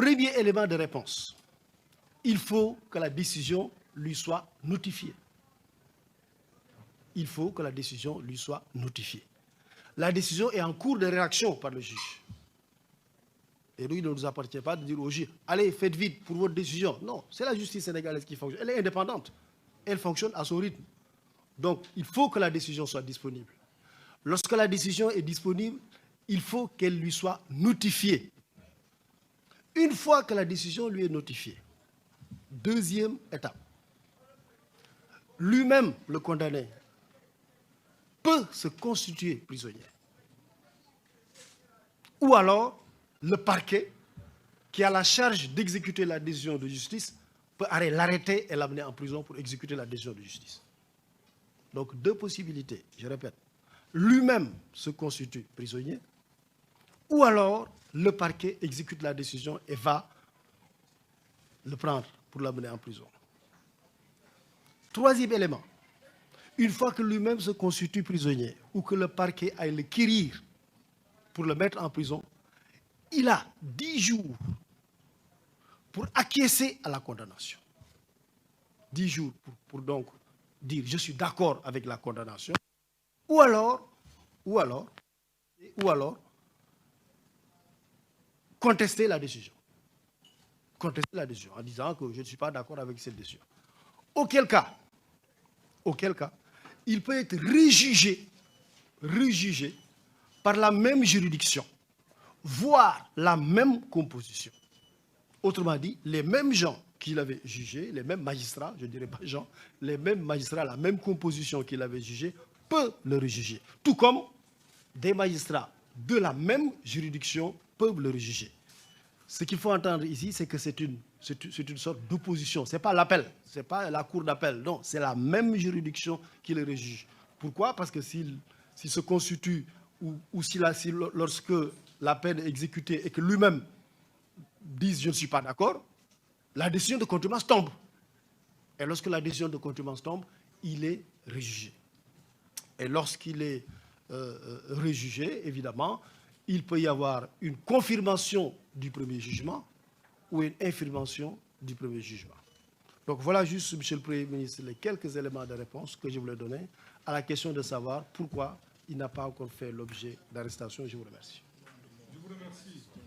Premier élément de réponse, il faut que la décision lui soit notifiée. Il faut que la décision lui soit notifiée. La décision est en cours de réaction par le juge. Et nous, il ne nous appartient pas de dire au juge, allez, faites vite pour votre décision. Non, c'est la justice sénégalaise qui fonctionne. Elle est indépendante. Elle fonctionne à son rythme. Donc, il faut que la décision soit disponible. Lorsque la décision est disponible, il faut qu'elle lui soit notifiée. Une fois que la décision lui est notifiée, deuxième étape, lui-même, le condamné, peut se constituer prisonnier. Ou alors, le parquet, qui a la charge d'exécuter la décision de justice, peut l'arrêter et l'amener en prison pour exécuter la décision de justice. Donc, deux possibilités, je répète. Lui-même se constitue prisonnier, ou alors le parquet exécute la décision et va le prendre pour l'amener en prison. Troisième élément, une fois que lui-même se constitue prisonnier ou que le parquet aille le quérir pour le mettre en prison, il a 10 jours pour acquiescer à la condamnation. 10 jours pour donc dire je suis d'accord avec la condamnation, ou alors contester la décision. Contester la décision en disant que je ne suis pas d'accord avec cette décision. Auquel cas, il peut être rejugé par la même juridiction, voire la même composition. Autrement dit, les mêmes gens qui l'avaient jugé, les mêmes magistrats, je ne dirais pas gens, les mêmes magistrats, la même composition qui l'avaient jugé, peuvent le rejuger. Tout comme des magistrats de la même juridiction peuvent le rejuger. Ce qu'il faut entendre ici, c'est que c'est une sorte d'opposition. Ce n'est pas l'appel, ce n'est pas la cour d'appel, non, c'est la même juridiction qui le rejuge. Pourquoi? Parce que s'il se constitue ou lorsque la peine est exécutée et que lui-même dise je ne suis pas d'accord, la décision de contumace tombe. Et lorsque la décision de contumace tombe, il est rejugé. Et lorsqu'il est rejugé, évidemment, il peut y avoir une confirmation du premier jugement ou une infirmation du premier jugement. Donc voilà juste, Monsieur le Premier ministre, les quelques éléments de réponse que je voulais donner à la question de savoir pourquoi il n'a pas encore fait l'objet d'arrestation. Je vous remercie. Je vous remercie.